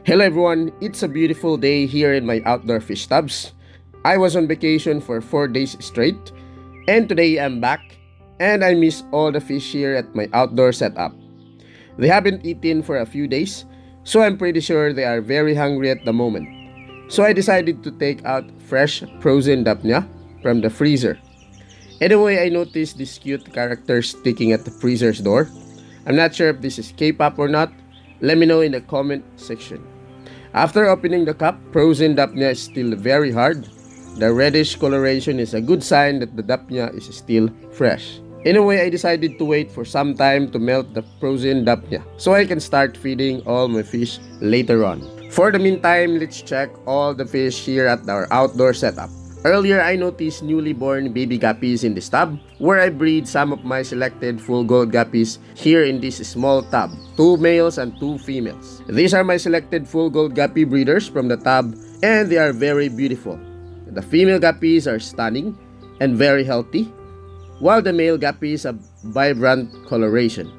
Hello everyone, it's a beautiful day here in my outdoor fish tubs. I was on vacation for 4 days straight, and today I'm back, and I miss all the fish here at my outdoor setup. They haven't eaten for a few days, so I'm pretty sure they are very hungry at the moment. So I decided to take out fresh frozen daphnia from the freezer. Anyway, I noticed this cute character sticking at the freezer's door. I'm not sure if this is K-pop or not. Let me know in the comment section. After opening the cup, frozen daphnia is still very hard. The reddish coloration is a good sign that the daphnia is still fresh. Anyway, I decided to wait for some time to melt the frozen daphnia so I can start feeding all my fish later on. For the meantime, let's check all the fish here at our outdoor setup. Earlier, I noticed newly born baby guppies in this tub, where I breed some of my selected full gold guppies here in this small tub, 2 males and 2 females. These are my selected full gold guppy breeders from the tub, and they are very beautiful. The female guppies are stunning and very healthy, while the male guppies have vibrant coloration.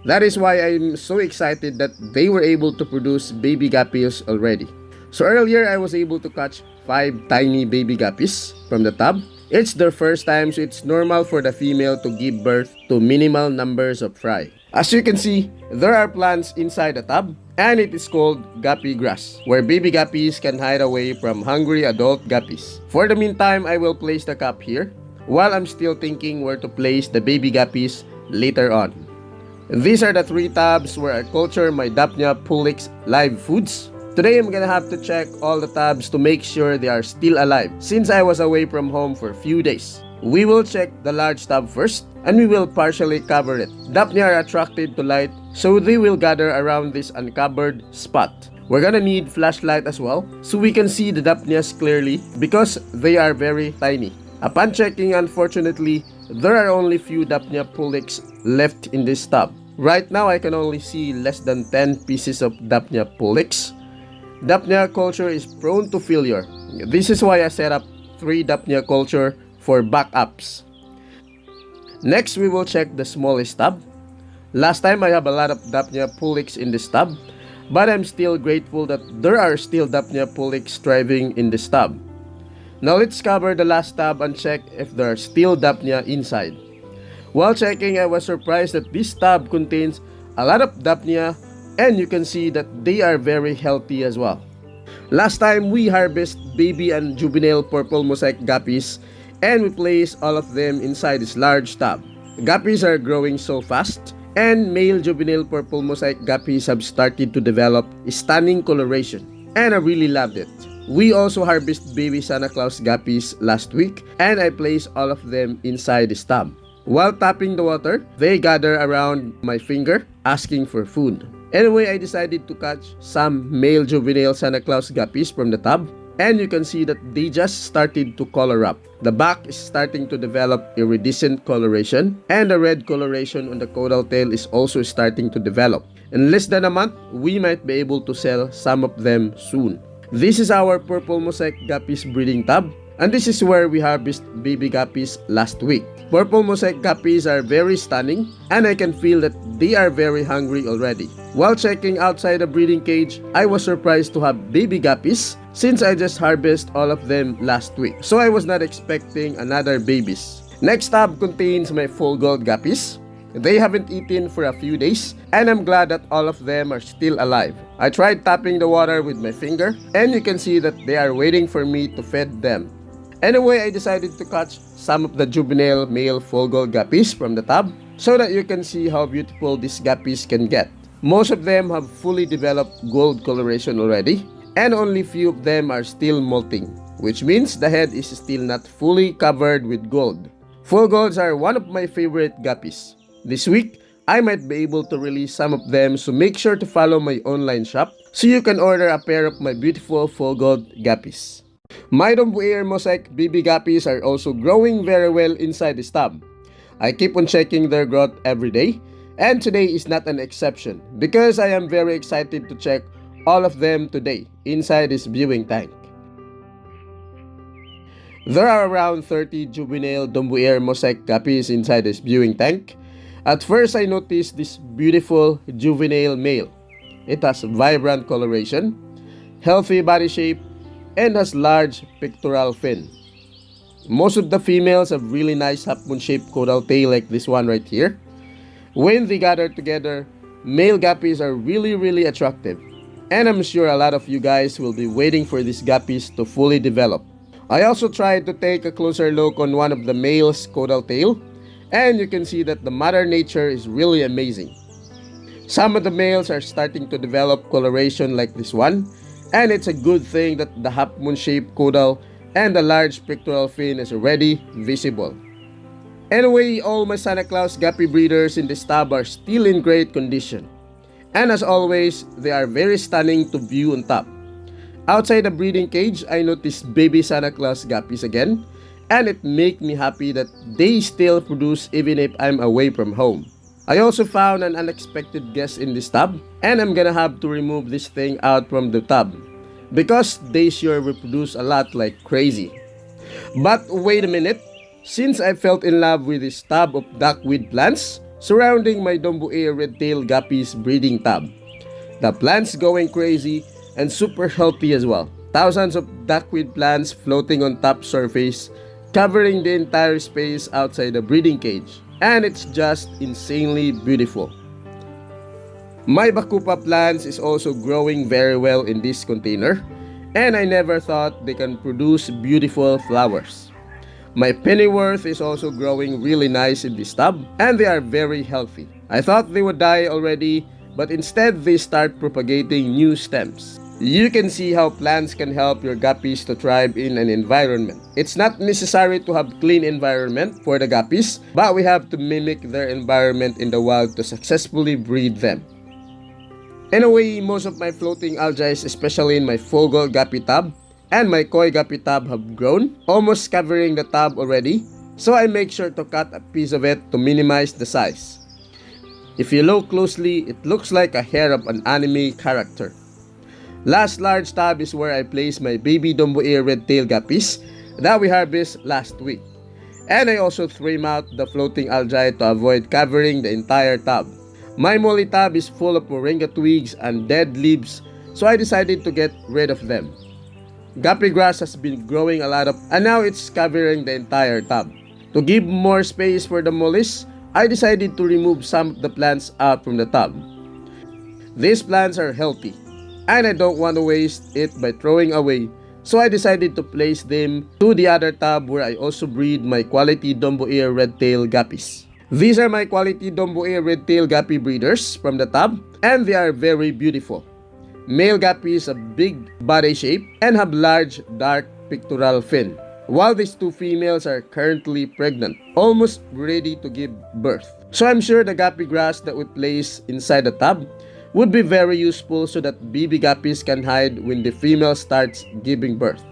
That is why I'm so excited that they were able to produce baby guppies already. So earlier, I was able to catch 5 tiny baby guppies from the tub. It's their first time, so it's normal for the female to give birth to minimal numbers of fry. As you can see, there are plants inside the tub, and it is called guppy grass, where baby guppies can hide away from hungry adult guppies. For the meantime, I will place the cup here, while I'm still thinking where to place the baby guppies later on. These are the 3 tubs where I culture my daphnia pullix live foods. Today I'm gonna have to check all the tubs to make sure they are still alive since I was away from home for a few days. We will check the large tub first and we will partially cover it. Daphnia are attracted to light, so they will gather around this uncovered spot. We're gonna need flashlight as well so we can see the daphnias clearly because they are very tiny. Upon checking, unfortunately, there are only few daphnia pullix left in this tub. Right now I can only see less than 10 pieces of daphnia pullix. Daphnia culture is prone to failure. This is why I set up 3 daphnia culture for backups. Next, we will check the smallest tub. Last time I have a lot of daphnia pullix in this tub, but I'm still grateful that there are still daphnia pullix thriving in this tub. Now let's cover the last tub and check if there are still daphnia inside. While checking, I was surprised that this tub contains a lot of daphnia, and you can see that they are very healthy as well. Last time we harvest baby and juvenile purple mosaic guppies and we place all of them inside this large tub. Guppies are growing so fast and male juvenile purple mosaic guppies have started to develop stunning coloration and I really loved it. We also harvested baby Santa Claus guppies last week and I placed all of them inside this tub. While tapping the water, they gather around my finger asking for food. Anyway, I decided to catch some male juvenile Santa Claus guppies from the tub and you can see that they just started to color up. The back is starting to develop iridescent coloration and the red coloration on the caudal tail is also starting to develop. In less than a month, we might be able to sell some of them soon. This is our purple mosaic guppies breeding tub and this is where we harvested baby guppies last week. Purple mosaic guppies are very stunning and I can feel that they are very hungry already. While checking outside the breeding cage, I was surprised to have baby guppies since I just harvested all of them last week. So I was not expecting another babies. Next tub contains my full gold guppies. They haven't eaten for a few days and I'm glad that all of them are still alive. I tried tapping the water with my finger and you can see that they are waiting for me to feed them. Anyway, I decided to catch some of the juvenile male full gold guppies from the tub so that you can see how beautiful these guppies can get. Most of them have fully developed gold coloration already and only few of them are still molting, which means the head is still not fully covered with gold. Full golds are one of my favorite guppies. This week, I might be able to release some of them, so make sure to follow my online shop so you can order a pair of my beautiful full gold guppies. My Dombuair mosaic baby guppies are also growing very well inside this tub. I keep on checking their growth every day and today is not an exception because I am very excited to check all of them today inside this viewing tank. There are around 30 juvenile Dombuair mosaic guppies inside this viewing tank. At first I noticed this beautiful juvenile male. It has vibrant coloration, healthy body shape, and has large pectoral fin. Most of the females have really nice half-moon-shaped caudal tail like this one right here. When they gather together, male guppies are really attractive. And I'm sure a lot of you guys will be waiting for these guppies to fully develop. I also tried to take a closer look on one of the male's caudal tail, and you can see that the mother nature is really amazing. Some of the males are starting to develop coloration like this one, and it's a good thing that the half-moon shaped caudal and the large pectoral fin is already visible. Anyway, all my Santa Claus guppy breeders in this tub are still in great condition. And as always, they are very stunning to view on top. Outside the breeding cage, I noticed baby Santa Claus guppies again, and it makes me happy that they still produce even if I'm away from home. I also found an unexpected guest in this tub, and I'm gonna have to remove this thing out from the tub because they sure reproduce a lot like crazy. But wait a minute, since I fell in love with this tub of duckweed plants surrounding my Domboea red-tailed guppies breeding tub. The plants going crazy and super healthy as well. Thousands of duckweed plants floating on top surface, covering the entire space outside the breeding cage. And it's just insanely beautiful. My Bakupa plants is also growing very well in this container, and I never thought they can produce beautiful flowers. My Pennyworth is also growing really nice in this tub, and they are very healthy. I thought they would die already, but instead they start propagating new stems. You can see how plants can help your guppies to thrive in an environment. It's not necessary to have clean environment for the guppies, but we have to mimic their environment in the wild to successfully breed them. Anyway, most of my floating algae, especially in my Fogel guppy tub and my Koi guppy tub, have grown, almost covering the tub already, so I make sure to cut a piece of it to minimize the size. If you look closely, it looks like a hair of an anime character. Last large tub is where I place my baby Domboea red-tailed guppies that we harvest last week. And I also trim out the floating algae to avoid covering the entire tub. My molly tub is full of moringa twigs and dead leaves, so I decided to get rid of them. Guppy grass has been growing a lot and now it's covering the entire tub. To give more space for the mollies, I decided to remove some of the plants out from the tub. These plants are healthy, and I don't want to waste it by throwing away, so I decided to place them to the other tub where I also breed my quality Domboea red-tailed guppies. These are my quality Domboea red-tailed guppy breeders from the tub, and they are very beautiful. Male guppies have big body shape and have large dark pectoral fin, while these two females are currently pregnant, almost ready to give birth. So I'm sure the guppy grass that we place inside the tub would be very useful so that baby guppies can hide when the female starts giving birth.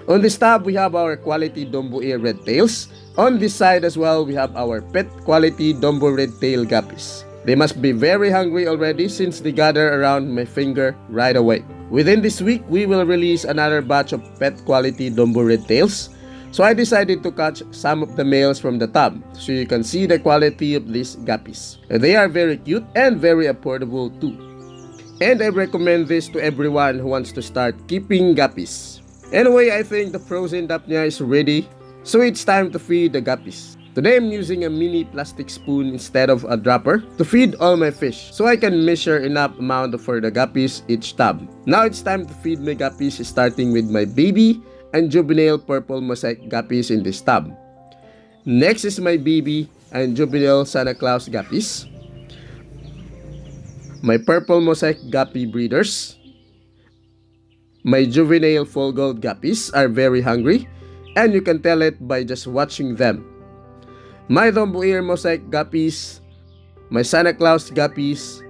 On this tub, we have our quality Domboea red-tails. On this side as well, we have our pet quality Dombo red-tailed guppies. They must be very hungry already since they gather around my finger right away. Within this week, we will release another batch of pet quality Dombo red-tails. So I decided to catch some of the males from the tub so you can see the quality of these guppies. They are very cute and very affordable too. And I recommend this to everyone who wants to start keeping guppies. Anyway, I think the frozen daphnia is ready, so it's time to feed the guppies. Today I'm using a mini plastic spoon instead of a dropper to feed all my fish, so I can measure enough amount for the guppies each tub. Now it's time to feed my guppies, starting with my baby and juvenile purple mosaic guppies in this tub. Next is my baby and juvenile Santa Claus guppies. My purple mosaic guppy breeders. My juvenile full gold guppies are very hungry, and you can tell it by just watching them. My Domboea mosaic guppies, my Santa Claus guppies,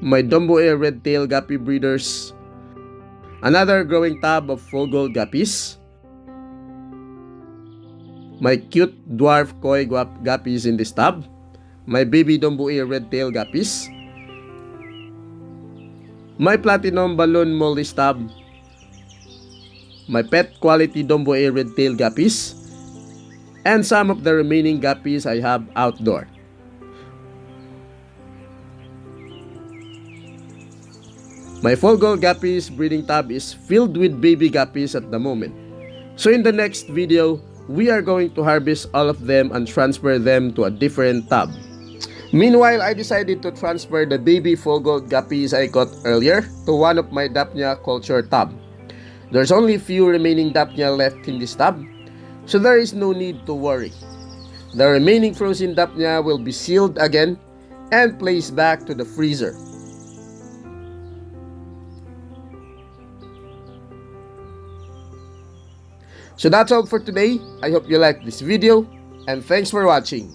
my Domboea red-tailed guppy breeders, another growing tub of full gold guppies, my cute dwarf koi guppies in this tub, my baby Domboea red-tailed guppies, my platinum balloon mollies tub, my pet quality Domboea red-tailed guppies, and some of the remaining guppies I have outdoor. My full gold guppies breeding tub is filled with baby guppies at the moment. So in the next video, we are going to harvest all of them and transfer them to a different tub. Meanwhile, I decided to transfer the baby full gold guppies I got earlier to one of my daphnia culture tub. There's only few remaining daphnia left in this tub, so there is no need to worry. The remaining frozen daphnia will be sealed again and placed back to the freezer. So that's all for today. I hope you liked this video and thanks for watching.